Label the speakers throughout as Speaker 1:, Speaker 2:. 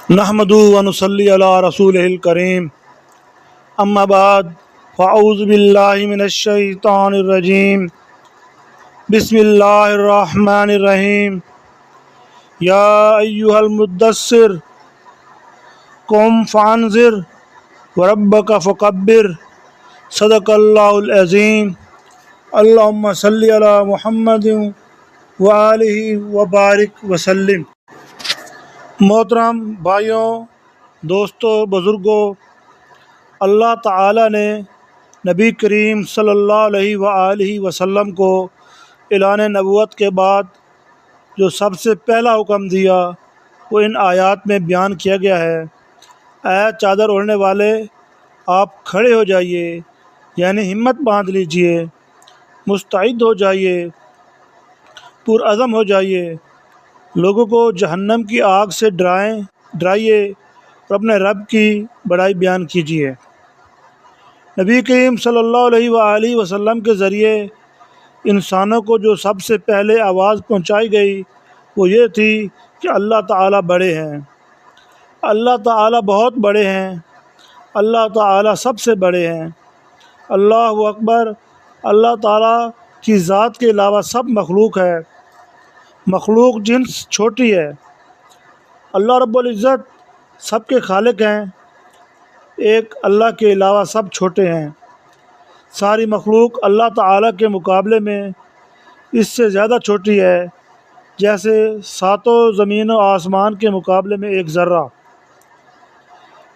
Speaker 1: نحمدہ و نصلی علی رسولہ الکریم، اما بعد فاعوذ باللہ من الشیطان الرجیم، بسم اللہ الرحمن الرحیم۔ یا ایہا المدثر قم فانذر وربک فکبر، صدق اللہ العظیم۔ اللہم صلی علی محمد وآلہ وبارک وسلم۔ محترم بھائیوں، دوستوں، بزرگوں، اللہ تعالیٰ نے نبی کریم صلی اللہ علیہ وآلہ وسلم کو اعلان نبوت کے بعد جو سب سے پہلا حکم دیا وہ ان آیات میں بیان کیا گیا ہے۔ اے چادر اوڑھنے والے، آپ کھڑے ہو جائیے، یعنی ہمت باندھ لیجئے، مستعد ہو جائیے، پرعزم ہو جائیے، لوگوں کو جہنم کی آگ سے ڈرائیے اور اپنے رب کی بڑائی بیان کیجیے۔ نبی کریم صلی اللہ علیہ وآلہ وسلم کے ذریعے انسانوں کو جو سب سے پہلے آواز پہنچائی گئی وہ یہ تھی کہ اللہ تعالیٰ بڑے ہیں، اللہ تعالیٰ بہت بڑے ہیں، اللہ تعالیٰ سب سے بڑے ہیں، اللہ اکبر۔ اللہ تعالیٰ کی ذات کے علاوہ سب مخلوق ہے، مخلوق جنس چھوٹی ہے، اللہ رب العزت سب کے خالق ہیں، ایک اللہ کے علاوہ سب چھوٹے ہیں۔ ساری مخلوق اللہ تعالیٰ کے مقابلے میں اس سے زیادہ چھوٹی ہے، جیسے ساتوں زمین و آسمان کے مقابلے میں ایک ذرہ۔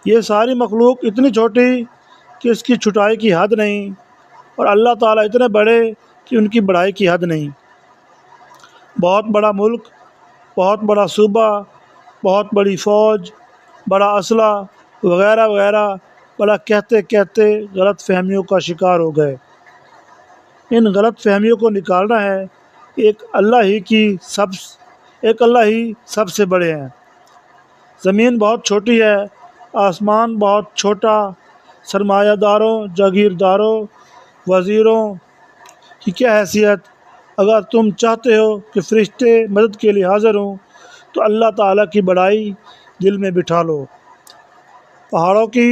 Speaker 1: یہ ساری مخلوق اتنی چھوٹی کہ اس کی چھٹائی کی حد نہیں، اور اللہ تعالیٰ اتنے بڑے کہ ان کی بڑائی کی حد نہیں۔ بہت بڑا ملک، بہت بڑا صوبہ، بہت بڑی فوج، بڑا اسلحہ وغیرہ وغیرہ، بڑا کہتے کہتے غلط فہمیوں کا شکار ہو گئے۔ ان غلط فہمیوں کو نکالنا ہے۔ ایک اللہ ہی سب سے بڑے ہیں۔ زمین بہت چھوٹی ہے، آسمان بہت چھوٹا، سرمایہ داروں، جاگیرداروں، وزیروں کی کیا حیثیت؟ اگر تم چاہتے ہو کہ فرشتے مدد کے لیے حاضر ہوں تو اللہ تعالیٰ کی بڑائی دل میں بٹھا لو۔ پہاڑوں کی،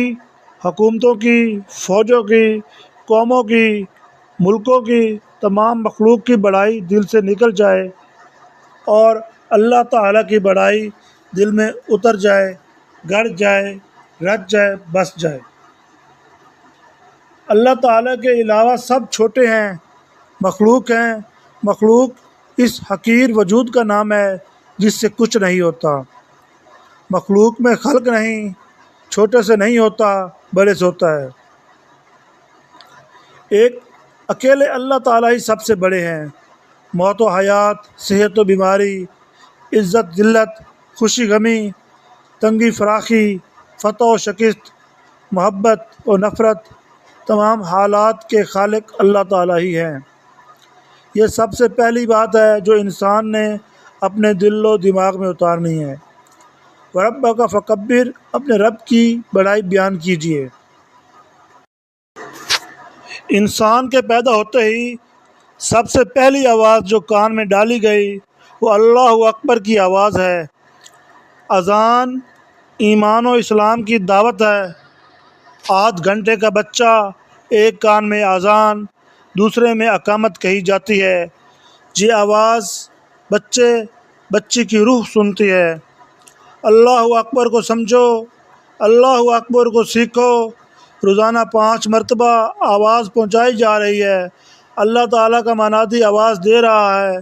Speaker 1: حکومتوں کی، فوجوں کی، قوموں کی، ملکوں کی، تمام مخلوق کی بڑائی دل سے نکل جائے اور اللہ تعالیٰ کی بڑائی دل میں اتر جائے، گڑ جائے، رچ جائے، بس جائے۔ اللہ تعالیٰ کے علاوہ سب چھوٹے ہیں، مخلوق ہیں۔ مخلوق اس حقیر وجود کا نام ہے جس سے کچھ نہیں ہوتا۔ مخلوق میں خلق نہیں، چھوٹے سے نہیں ہوتا، بڑے سے ہوتا ہے۔ ایک اکیلے اللہ تعالیٰ ہی سب سے بڑے ہیں۔ موت و حیات، صحت و بیماری، عزت ذلت، خوشی غمی، تنگی فراخی، فتح و شکست، محبت و نفرت، تمام حالات کے خالق اللہ تعالیٰ ہی ہیں۔ یہ سب سے پہلی بات ہے جو انسان نے اپنے دل و دماغ میں اتارنی ہے۔ وَرَبَّكَ فَكَبِّرْ، اپنے رب کی بڑائی بیان کیجیے۔ انسان کے پیدا ہوتے ہی سب سے پہلی آواز جو کان میں ڈالی گئی وہ اللہ اکبر کی آواز ہے۔ اذان ایمان و اسلام کی دعوت ہے۔ آدھ گھنٹے کا بچہ ایک کان میں اذان، دوسرے میں اقامت کہی جاتی ہے۔ یہ آواز بچی کی روح سنتی ہے۔ اللہ اکبر کو سمجھو، اللہ اکبر کو سیکھو۔ روزانہ 5 مرتبہ آواز پہنچائی جا رہی ہے۔ اللہ تعالیٰ کا منادی آواز دے رہا ہے۔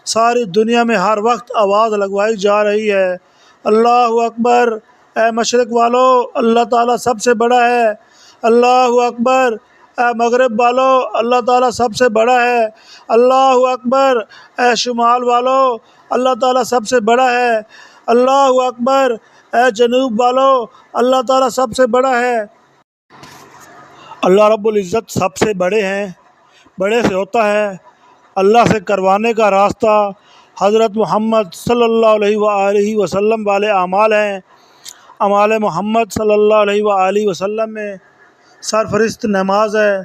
Speaker 1: ساری دنیا میں ہر وقت آواز لگوائی جا رہی ہے۔ اللہ اکبر، اے مشرق والو، اللہ تعالیٰ سب سے بڑا ہے۔ اللہ اکبر، اے مغرب والو، اللہ تعالیٰ سب سے بڑا ہے۔ اللہ اکبر، اے شمال والو، اللہ تعالیٰ سب سے بڑا ہے۔ اللہ اکبر، اے جنوب والو، اللہ تعالیٰ سب سے بڑا ہے۔ اللہ رب العزت سب سے بڑے ہیں، بڑے سے ہوتا ہے۔ اللہ سے کروانے کا راستہ حضرت محمد صلی اللہ علیہ وآلہ وسلم والے اعمال ہیں۔ اعمال محمد صلی اللہ علیہ وآلہ وسلم میں سرفہرست نماز ہے،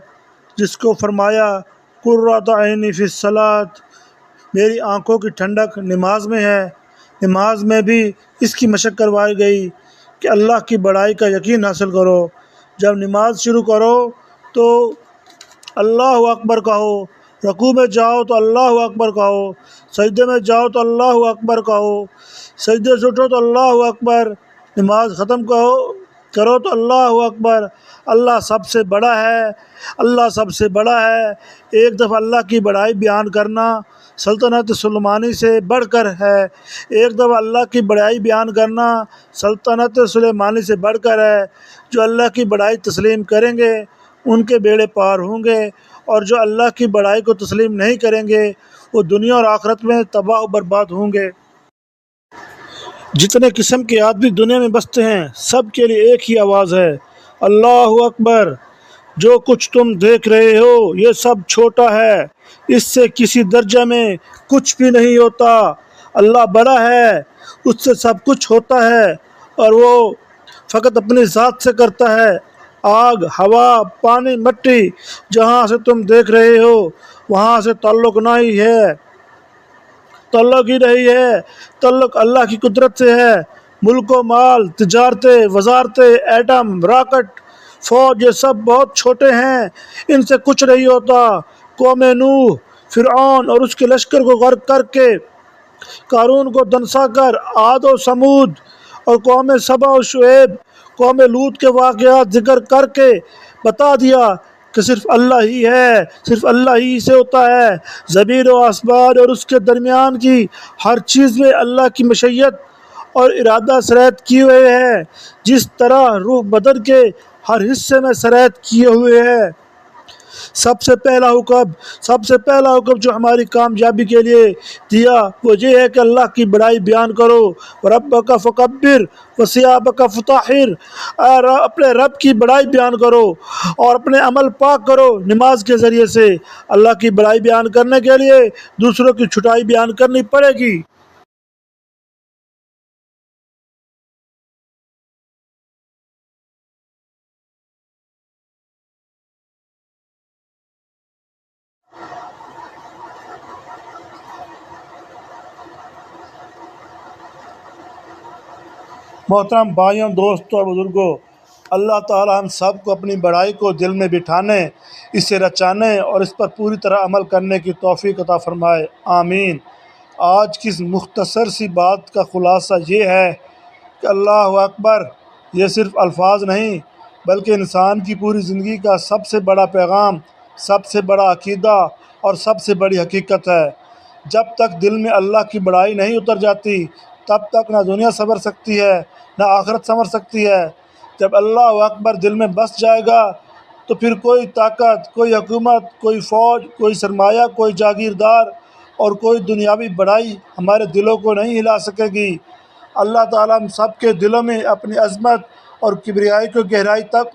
Speaker 1: جس کو فرمایا قرۃ عینی فی الصلاۃ، میری آنکھوں کی ٹھنڈک نماز میں ہے۔ نماز میں بھی اس کی مشق کروائی گئی کہ اللہ کی بڑائی کا یقین حاصل کرو۔ جب نماز شروع کرو تو اللہ اکبر کہو، رکوع میں جاؤ تو اللہ اکبر کہو، سجدے میں جاؤ تو اللہ اکبر کہو، سجدے سے اٹھو تو اللہ اکبر، نماز ختم کرو تو اللہ اکبر۔ اللہ سب سے بڑا ہے، اللہ سب سے بڑا ہے۔ ایک دفعہ اللہ کی بڑائی بیان کرنا سلطنت سلیمانی سے بڑھ کر ہے، ایک دفعہ اللہ کی بڑائی بیان کرنا سلطنت سلیمانی سے بڑھ کر ہے۔ جو اللہ کی بڑائی تسلیم کریں گے ان کے بیڑے پار ہوں گے، اور جو اللہ کی بڑائی کو تسلیم نہیں کریں گے وہ دنیا اور آخرت میں تباہ و برباد ہوں گے۔ جتنے قسم کے آدمی دنیا میں بستے ہیں سب کے لیے ایک ہی آواز ہے، اللہ اکبر۔ جو کچھ تم دیکھ رہے ہو یہ سب چھوٹا ہے، اس سے کسی درجہ میں کچھ بھی نہیں ہوتا۔ اللہ بڑا ہے، اس سے سب کچھ ہوتا ہے اور وہ فقط اپنی ذات سے کرتا ہے۔ آگ، ہوا، پانی، مٹی، جہاں سے تم دیکھ رہے ہو وہاں سے تعلق نہیں ہے، تعلق ہی نہیں ہے، تعلق اللہ کی قدرت سے ہے۔ ملک و مال، تجارتیں، وزارتیں، ایٹم، راکٹ، فوج، یہ سب بہت چھوٹے ہیں، ان سے کچھ نہیں ہوتا۔ قوم نوح، فرعون اور اس کے لشکر کو غرق کر کے، قارون کو دنسا کر، عاد و سمود اور قوم سبا و شعیب، قوم لوط کے واقعات ذکر کر کے بتا دیا کہ صرف اللہ ہی ہے، صرف اللہ ہی سے ہوتا ہے۔ زمین و آسمان اور اس کے درمیان کی ہر چیز میں اللہ کی مشیت اور ارادہ سرایت کیے ہوئے ہے، جس طرح روح بدن کے ہر حصے میں سرایت کیے ہوئے ہے۔ سب سے پہلا حکم جو ہماری کامیابی کے لیے دیا وہ یہ ہے کہ اللہ کی بڑائی بیان کرو، ربک فکبر وثیابک فطہر، اپنے رب کی بڑائی بیان کرو اور اپنے عمل پاک کرو نماز کے ذریعے سے۔ اللہ کی بڑائی بیان کرنے کے لیے دوسروں کی چھٹائی بیان کرنی پڑے گی۔ محترم بھائیوں، دوستوں اور بزرگوں، اللہ تعالی ہم سب کو اپنی بڑائی کو دل میں بٹھانے، اسے رچانے اور اس پر پوری طرح عمل کرنے کی توفیق عطا فرمائے، آمین۔ آج کی اس مختصر سی بات کا خلاصہ یہ ہے کہ اللہ اکبر یہ صرف الفاظ نہیں بلکہ انسان کی پوری زندگی کا سب سے بڑا پیغام، سب سے بڑا عقیدہ اور سب سے بڑی حقیقت ہے۔ جب تک دل میں اللہ کی بڑائی نہیں اتر جاتی تب تک نہ دنیا سنور سکتی ہے نہ آخرت سنور سکتی ہے۔ جب اللہ اکبر دل میں بس جائے گا تو پھر کوئی طاقت، کوئی حکومت، کوئی فوج، کوئی سرمایہ، کوئی جاگیردار اور کوئی دنیاوی بڑائی ہمارے دلوں کو نہیں ہلا سکے گی۔ اللہ تعالیٰ ہم سب کے دلوں میں اپنی عظمت اور کبریائی کو گہرائی تک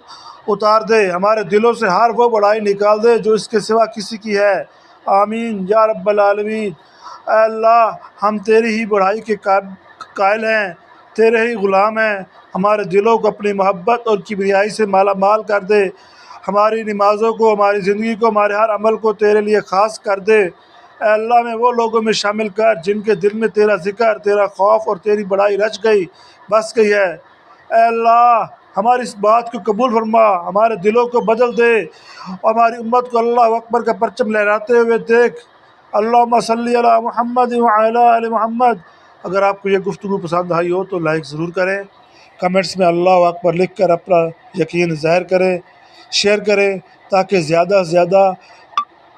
Speaker 1: اتار دے، ہمارے دلوں سے ہر وہ بڑائی نکال دے جو اس کے سوا کسی کی ہے، آمین یا رب العالمین۔ اے اللہ، ہم تیری ہی بڑائی کے قائل ہیں، تیرے ہی غلام ہیں، ہمارے دلوں کو اپنی محبت اور کبریائی سے مالا مال کر دے، ہماری نمازوں کو، ہماری زندگی کو، ہمارے ہر عمل کو تیرے لیے خاص کر دے۔ اے اللہ، میں وہ لوگوں میں شامل کر جن کے دل میں تیرا ذکر، تیرا خوف اور تیری بڑائی رچ گئی، بس گئی ہے۔ اے اللہ، ہماری اس بات کو قبول فرما، ہمارے دلوں کو بدل دے اور ہماری امت کو اللہ اکبر کا پرچم لہراتے ہوئے دیکھ۔ اللہم صلی علی محمد وعلی آل محمد۔ اگر آپ کو یہ گفتگو پسند آئی ہو تو لائک ضرور کریں، کمنٹس میں اللہ اکبر لکھ کر اپنا یقین ظاہر کریں، شیئر کریں تاکہ زیادہ سے زیادہ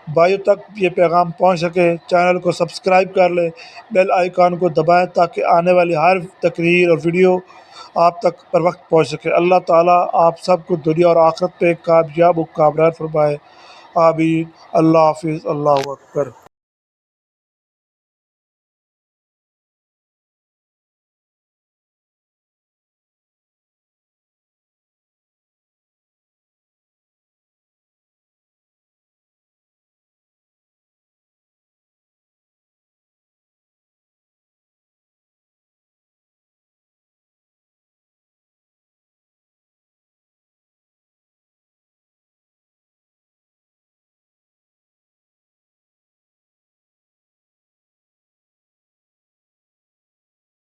Speaker 1: بھائیوں تک یہ پیغام پہنچ سکے۔ چینل کو سبسکرائب کر لیں، بیل آئیکن کو دبائیں تاکہ آنے والی ہر تقریر اور ویڈیو آپ تک پر وقت پہنچ سکے۔ اللہ تعالیٰ آپ سب کو دنیا اور آخرت پہ کامیاب و کامران فرمائے، آمین۔ اللہ حافظ، اللہ اکبر۔